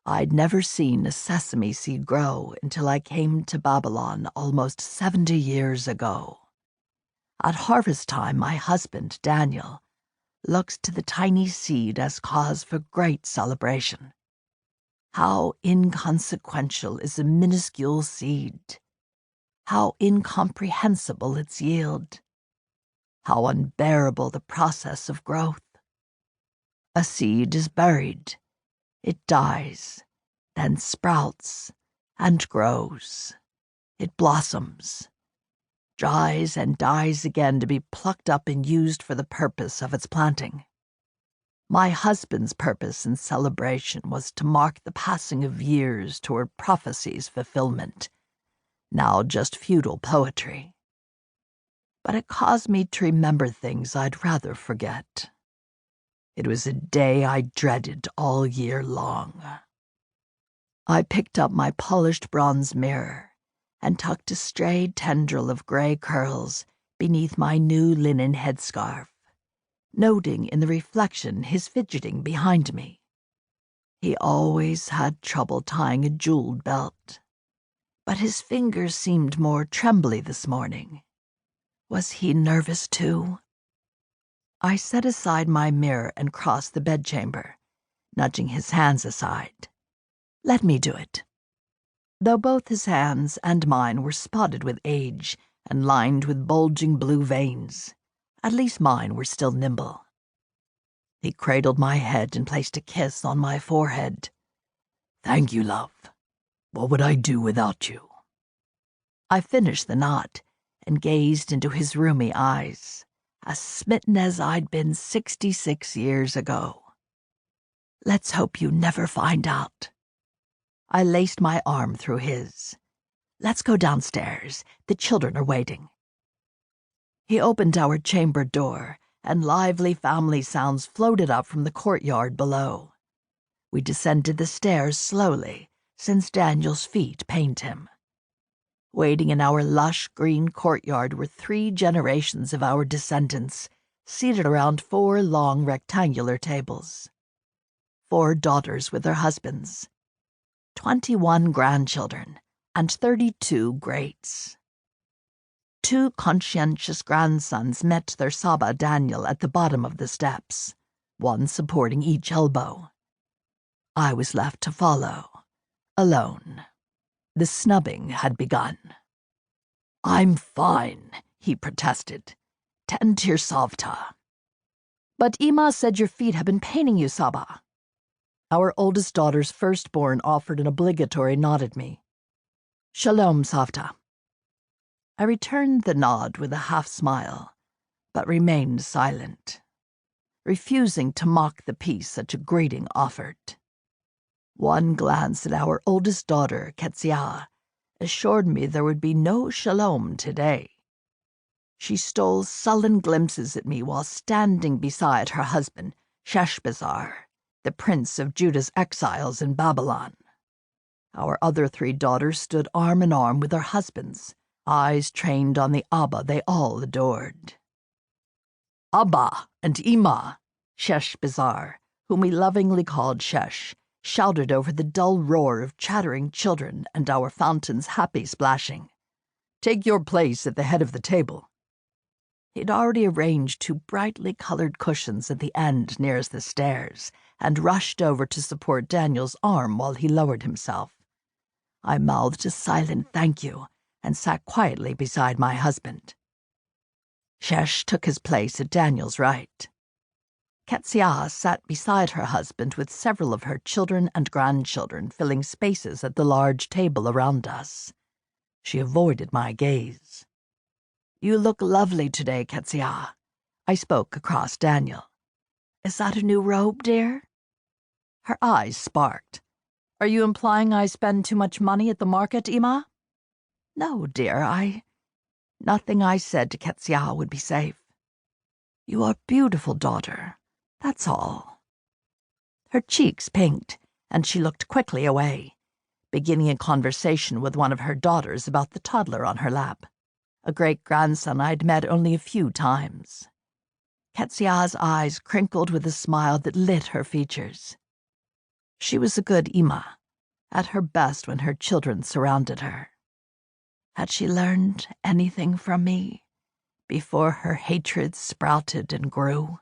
I'd never seen a sesame seed grow until I came to Babylon almost 70 years ago. At harvest time, my husband, Daniel, looks to the tiny seed as cause for great celebration. How inconsequential is a minuscule seed! How incomprehensible its yield! How unbearable the process of growth! A seed is buried, it dies, then sprouts and grows. It blossoms, dries and dies again to be plucked up and used for the purpose of its planting. My husband's purpose and celebration was to mark the passing of years toward prophecy's fulfillment, now just futile poetry. But it caused me to remember things I'd rather forget. It was a day I dreaded all year long. I picked up my polished bronze mirror and tucked a stray tendril of gray curls beneath my new linen headscarf, noting in the reflection his fidgeting behind me. He always had trouble tying a jeweled belt, but his fingers seemed more trembly this morning. Was he nervous too? I set aside my mirror and crossed the bedchamber, nudging his hands aside. Let me do it. Though both his hands and mine were spotted with age and lined with bulging blue veins, at least mine were still nimble. He cradled my head and placed a kiss on my forehead. Thank you, love. What would I do without you? I finished the knot and gazed into his roomy eyes, as smitten as I'd been 66 years ago. Let's hope you never find out. I laced my arm through his. Let's go downstairs. The children are waiting. He opened our chamber door, and lively family sounds floated up from the courtyard below. We descended the stairs slowly, since Daniel's feet pained him. Waiting in our lush green courtyard were 3 generations of our descendants, seated around 4 long rectangular tables. 4 daughters with their husbands, 21 grandchildren, and 32 greats. 2 conscientious grandsons met their Saba Daniel at the bottom of the steps, one supporting each elbow. I was left to follow, alone. The snubbing had begun. I'm fine, he protested. Tend to your Savta. But Ima said your feet have been paining you, Saba. Our oldest daughter's firstborn offered an obligatory nod at me. Shalom, Savta. I returned the nod with a half-smile, but remained silent, refusing to mock the peace such a greeting offered. One glance at our oldest daughter, Ketsia, assured me there would be no shalom today. She stole sullen glimpses at me while standing beside her husband, Sheshbazzar, the prince of Judah's exiles in Babylon. Our other 3 daughters stood arm in arm with their husbands, eyes trained on the Abba they all adored. Abba and Ima, Sheshbazzar, whom we lovingly called Shesh, shouted over the dull roar of chattering children and our fountain's happy splashing. Take your place at the head of the table. He'd already arranged 2 brightly colored cushions at the end nearest the stairs and rushed over to support Daniel's arm while he lowered himself. I mouthed a silent thank you and sat quietly beside my husband. Shesh took his place at Daniel's right. Ketsia sat beside her husband with several of her children and grandchildren filling spaces at the large table around us. She avoided my gaze. You look lovely today, Ketsia. I spoke across Daniel. Is that a new robe, dear? Her eyes sparked. Are you implying I spend too much money at the market, Ima? No, dear, Nothing I said to Ketsia would be safe. You are beautiful, daughter. That's all. Her cheeks pinked, and she looked quickly away, beginning a conversation with one of her daughters about the toddler on her lap, a great-grandson I'd met only a few times. Ketsia's eyes crinkled with a smile that lit her features. She was a good Ima, at her best when her children surrounded her. Had she learned anything from me before her hatred sprouted and grew?